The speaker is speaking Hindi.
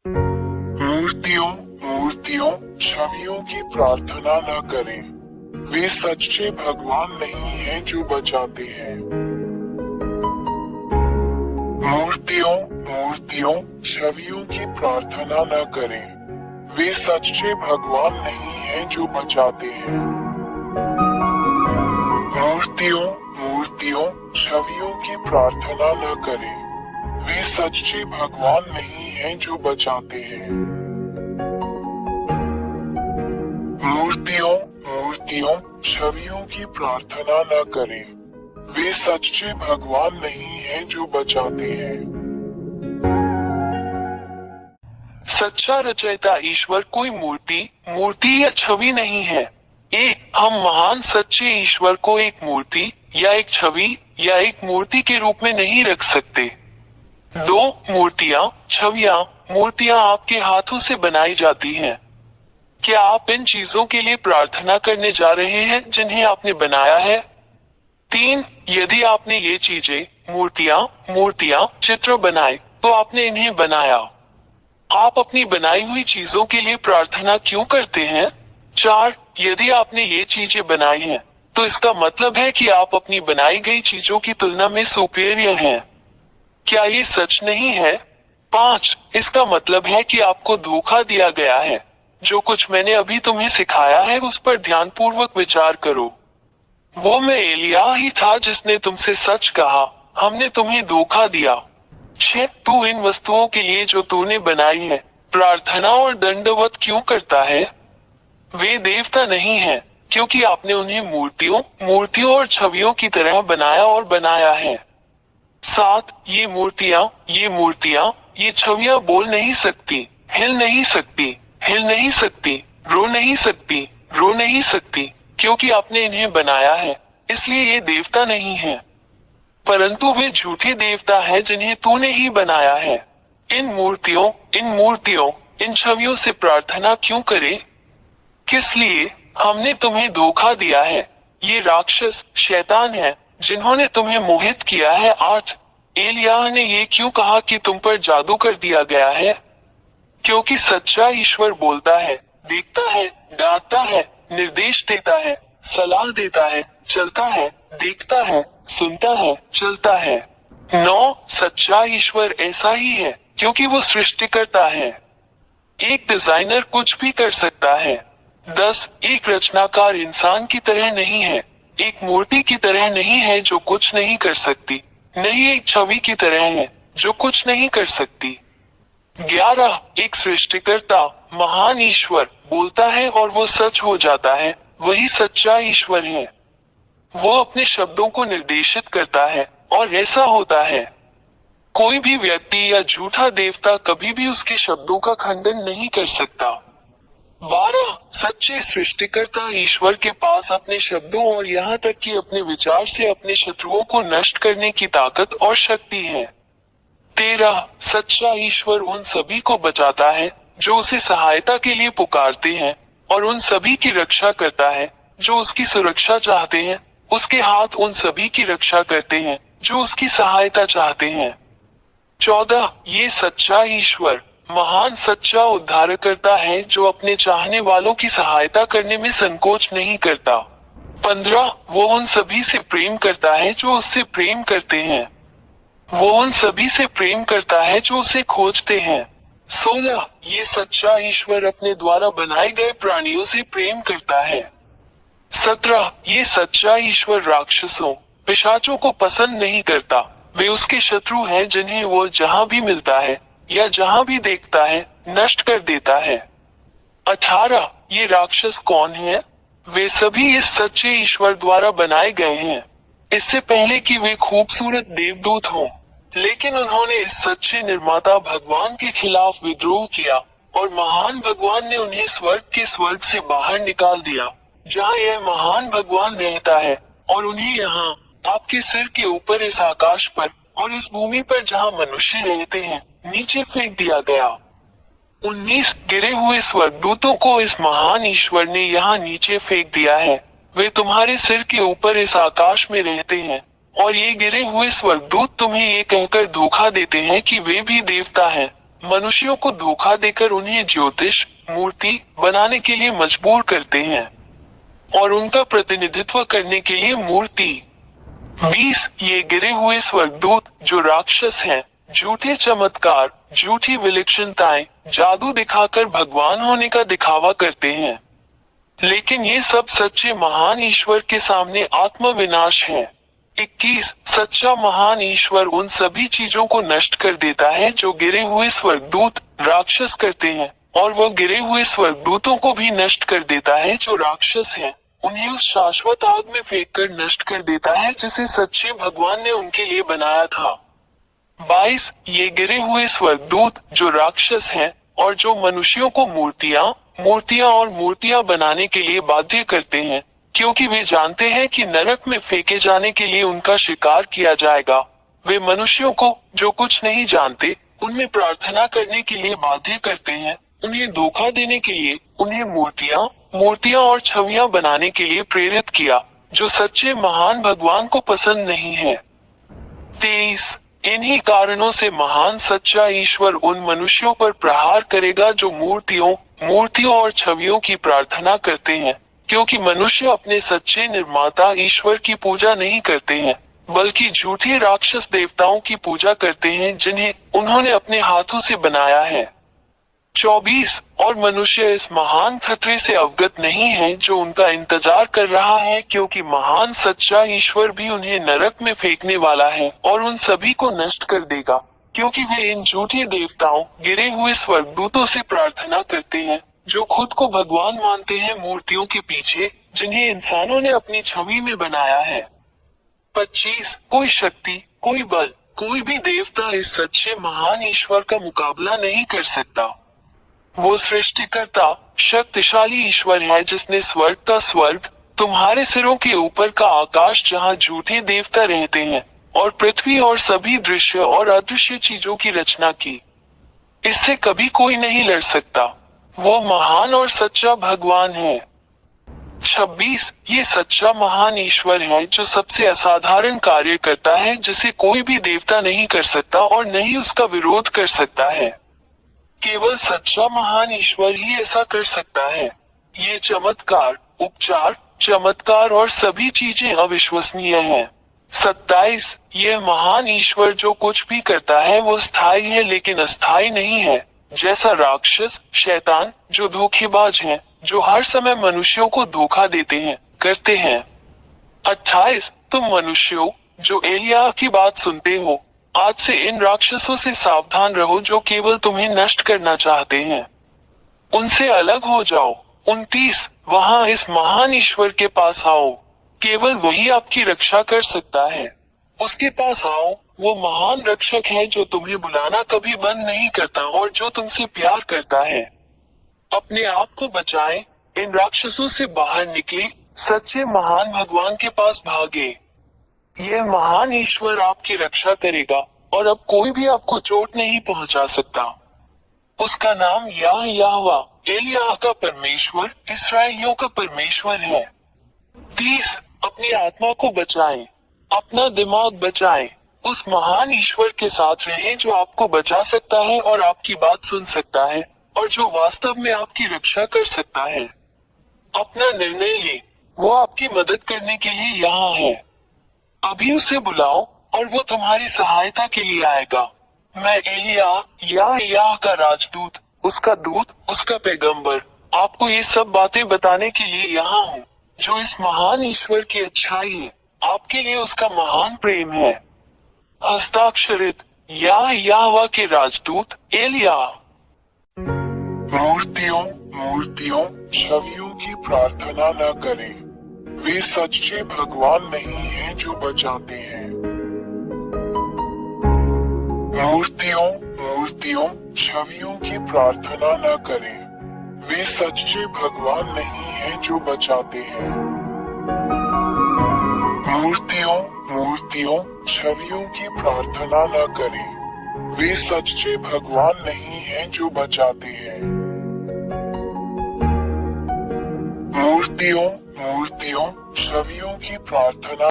मूर्तियों मूर्तियों छवियों की प्रार्थना न करें। वे सच्चे भगवान नहीं हैं जो बचाते हैं। मूर्तियों मूर्तियों छवियों की प्रार्थना न करें। वे सच्चे भगवान नहीं हैं जो बचाते हैं। मूर्तियों मूर्तियों छवियों की प्रार्थना न करें। वे सच्चे भगवान नहीं हैं जो बचाते हैं। मूर्तियों मूर्तियों छवियों की प्रार्थना न करें। वे सच्चे भगवान नहीं हैं जो बचाते हैं। सच्चा रचयिता ईश्वर कोई मूर्ति या छवि नहीं है। हम महान सच्चे ईश्वर को एक मूर्ति या एक छवि या एक मूर्ति के रूप में नहीं रख सकते। दो मूर्तियां आपके हाथों से बनाई जाती हैं। क्या आप इन चीजों के लिए प्रार्थना करने जा रहे हैं जिन्हें आपने बनाया है? 3. यदि आपने ये चीजें मूर्तियां चित्र बनाए तो आपने इन्हें बनाया। आप अपनी बनाई हुई चीजों के लिए प्रार्थना क्यों करते हैं? 4. यदि आपने ये चीजें बनाई हैं तो इसका मतलब है कि आप अपनी बनाई गई चीजों की तुलना में सुपीरियर हैं। क्या ये सच नहीं है? 5. इसका मतलब है कि आपको धोखा दिया गया है। जो कुछ मैंने अभी तुम्हें सिखाया है उस पर ध्यानपूर्वक विचार करो। वो मैं एलिया ही था जिसने तुमसे सच कहा, हमने तुम्हें धोखा दिया। 6. तू इन वस्तुओं के लिए जो तूने बनाई है प्रार्थना और दंडवत क्यों करता है? वे देवता नहीं हैं, क्योंकि आपने उन्हें मूर्तियों और छवियों की तरह बनाया है। 7. ये मूर्तियां, ये छवियां बोल नहीं सकती, हिल नहीं सकती, रो नहीं सकती, क्योंकि आपने इन्हें बनाया है, इसलिए ये देवता नहीं है। परंतु वे झूठे देवता हैं जिन्हें तूने ही बनाया है। इन मूर्तियों, इन छवियों से प्रार्थना क्यों करें? किस लिए? हमने तुम्हें धोखा दिया है। ये राक्षस शैतान है जिन्होंने तुम्हें मोहित किया है। 8. एलिया ने ये क्यों कहा कि तुम पर जादू कर दिया गया है? क्योंकि सच्चा ईश्वर बोलता है, देखता है, डांटता है, निर्देश देता है, सलाह देता है, चलता है, देखता है, सुनता है, चलता है। 9. सच्चा ईश्वर ऐसा ही है क्योंकि वो सृष्टिकर्ता है। एक डिजाइनर कुछ भी कर सकता है। 10. एक रचनाकार इंसान की तरह नहीं है, एक मूर्ति की तरह नहीं है जो कुछ नहीं कर सकती, नहीं एक छवि की तरह है जो कुछ नहीं कर सकती। 11. एक सृष्टिकर्ता महान ईश्वर बोलता है और वो सच हो जाता है, वही सच्चा ईश्वर है। वो अपने शब्दों को निर्देशित करता है और ऐसा होता है। कोई भी व्यक्ति या झूठा देवता कभी भी उसके शब्दों का खंडन नहीं कर सकता। 12. सच्चे सृष्टिकर्ता ईश्वर के पास अपने शब्दों और यहाँ तक कि अपने विचार से अपने शत्रुओं को नष्ट करने की ताकत और शक्ति है। 13. सच्चा ईश्वर उन सभी को बचाता है जो उसे सहायता के लिए पुकारते हैं और उन सभी की रक्षा करता है जो उसकी सुरक्षा चाहते हैं। उसके हाथ उन सभी की रक्षा करते हैं जो उसकी सहायता चाहते हैं। 14. ये सच्चा ईश्वर महान सच्चा उद्धारकर्ता है जो अपने चाहने वालों की सहायता करने में संकोच नहीं करता। 15. वो उन सभी से प्रेम करता है जो उससे प्रेम करते हैं। वो उन सभी से प्रेम करता है जो उसे खोजते हैं। 16. ये सच्चा ईश्वर अपने द्वारा बनाए गए प्राणियों से प्रेम करता है। 17. ये सच्चा ईश्वर राक्षसों पिशाचों को पसंद नहीं करता, वे उसके शत्रु हैं जिन्हें वो जहां भी मिलता है या जहां भी देखता है नष्ट कर देता है। 18. ये राक्षस कौन है? वे सभी इस सच्चे ईश्वर द्वारा बनाए गए हैं, इससे पहले कि वे खूबसूरत देवदूत हों। लेकिन उन्होंने इस सच्चे निर्माता भगवान के खिलाफ विद्रोह किया और महान भगवान ने उन्हें स्वर्ग से बाहर निकाल दिया, जहां यह महान भगवान रहता है, और उन्हें यहाँ आपके सिर के ऊपर इस आकाश पर और इस भूमि पर जहां मनुष्य रहते हैं नीचे फेंक दिया गया। 19 गिरे हुए स्वर्गदूतों को इस महान ईश्वर ने यहाँ नीचे फेंक दिया है। वे तुम्हारे सिर के ऊपर इस आकाश में रहते हैं और ये गिरे हुए स्वर्गदूत तुम्हें ये कहकर धोखा देते हैं कि वे भी देवता हैं, मनुष्यों को धोखा देकर उन्हें ज्योतिष मूर्ति बनाने के लिए मजबूर करते हैं और उनका प्रतिनिधित्व करने के लिए मूर्ति। 20 ये गिरे हुए स्वर्गदूत जो राक्षस हैं, झूठे चमत्कार, झूठी विलक्षणताएं, जादू दिखाकर भगवान होने का दिखावा करते हैं, लेकिन ये सब सच्चे महान ईश्वर के सामने आत्मविनाश है। 21 सच्चा महान ईश्वर उन सभी चीजों को नष्ट कर देता है जो गिरे हुए स्वर्गदूत राक्षस करते हैं, और वह गिरे हुए स्वर्गदूतों को भी नष्ट कर देता है जो राक्षस हैं, उन्हें उस शाश्वत आग में फेंककर नष्ट कर देता है जिसे सच्चे भगवान ने उनके लिए बनाया था। 22 ये गिरे हुए स्वर्गदूत जो राक्षस हैं और जो मनुष्यों को मूर्तियां बनाने के लिए बाध्य करते हैं, क्योंकि वे जानते हैं कि नरक में फेंके जाने के लिए उनका शिकार किया जाएगा। वे मनुष्यों को जो कुछ नहीं जानते उनमें प्रार्थना करने के लिए बाध्य करते हैं, उन्हें धोखा देने के लिए उन्हें मूर्तियां और छवियां बनाने के लिए प्रेरित किया, जो सच्चे महान भगवान को पसंद नहीं है। 23 इन्हीं कारणों से महान सच्चा ईश्वर उन मनुष्यों पर प्रहार करेगा जो मूर्तियों और छवियों की प्रार्थना करते हैं, क्योंकि मनुष्य अपने सच्चे निर्माता ईश्वर की पूजा नहीं करते हैं, बल्कि झूठे राक्षस देवताओं की पूजा करते हैं जिन्हें उन्होंने अपने हाथों से बनाया है। 24 और मनुष्य इस महान खतरे से अवगत नहीं है जो उनका इंतजार कर रहा है, क्योंकि महान सच्चा ईश्वर भी उन्हें नरक में फेंकने वाला है और उन सभी को नष्ट कर देगा, क्योंकि वे इन झूठे देवताओं गिरे हुए स्वर्गदूतों से प्रार्थना करते हैं जो खुद को भगवान मानते हैं मूर्तियों के पीछे जिन्हें इंसानों ने अपनी छवि में बनाया है। 25 कोई शक्ति, कोई बल, कोई भी देवता इस सच्चे महान ईश्वर का मुकाबला नहीं कर सकता। वो सृष्टिकर्ता शक्तिशाली ईश्वर है जिसने स्वर्ग का स्वर्ग, तुम्हारे सिरों के ऊपर का आकाश जहाँ झूठे देवता रहते हैं, और पृथ्वी और सभी दृश्य और अदृश्य चीजों की रचना की। इससे कभी कोई नहीं लड़ सकता। वो महान और सच्चा भगवान है। 26 ये सच्चा महान ईश्वर है जो सबसे असाधारण कार्य करता है जिसे कोई भी देवता नहीं कर सकता और नहीं उसका विरोध कर सकता है। केवल सच्चा महान ईश्वर ही ऐसा कर सकता है। ये चमत्कार, उपचार, चमत्कार और सभी चीजें अविश्वसनीय हैं। 27 यह महान ईश्वर जो कुछ भी करता है वो स्थायी है लेकिन अस्थायी नहीं है, जैसा राक्षस, शैतान जो धोखेबाज हैं, जो हर समय मनुष्यों को धोखा देते हैं, करते हैं। 28 तुम मनुष्यों जो एलिया की बात सुनते हो, आज से इन राक्षसों से सावधान रहो जो केवल तुम्हें नष्ट करना चाहते हैं। उनसे अलग हो जाओ। 29 वहाँ इस महान ईश्वर के पास आओ, केवल वही आपकी रक्षा कर सकता है। उसके पास आओ, वो महान रक्षक है जो तुम्हें बुलाना कभी बंद नहीं करता और जो तुमसे प्यार करता है। अपने आप को बचाएं, इन राक्षसों से बाहर निकले, सच्चे महान भगवान के पास भागे। यह महान ईश्वर आपकी रक्षा करेगा और अब कोई भी आपको चोट नहीं पहुंचा सकता। उसका नाम यहोवा, एलिय्याह का परमेश्वर, इस्राएलियों का परमेश्वर है। 30 अपनी आत्मा को बचाएं, अपना दिमाग बचाएं, उस महान ईश्वर के साथ रहें जो आपको बचा सकता है और आपकी बात सुन सकता है और जो वास्तव में आपकी रक्षा कर सकता है। अपना निर्णय लें, वो आपकी मदद करने के लिए यहाँ है। अभी उसे बुलाओ और वो तुम्हारी सहायता के लिए आएगा। मैं एलिय्याह का राजदूत, उसका दूत, उसका पैगंबर, आपको ये सब बातें बताने के लिए यहाँ हूँ, जो इस महान ईश्वर की अच्छाई है, आपके लिए उसका महान प्रेम है। हस्ताक्षरित यहोवा के राजदूत एलिय्याह। मूर्तियों, छवियों की प्रार्थना न करें। वे सच्चे भगवान नहीं हैं जो बचाते हैं। मूर्तियों, छवियों की प्रार्थना न करें। वे सच्चे भगवान नहीं हैं जो बचाते हैं। मूर्तियों, छवियों की प्रार्थना न करें। वे सच्चे भगवान नहीं हैं जो बचाते हैं। मूर्तियों, छवियों की प्रार्थना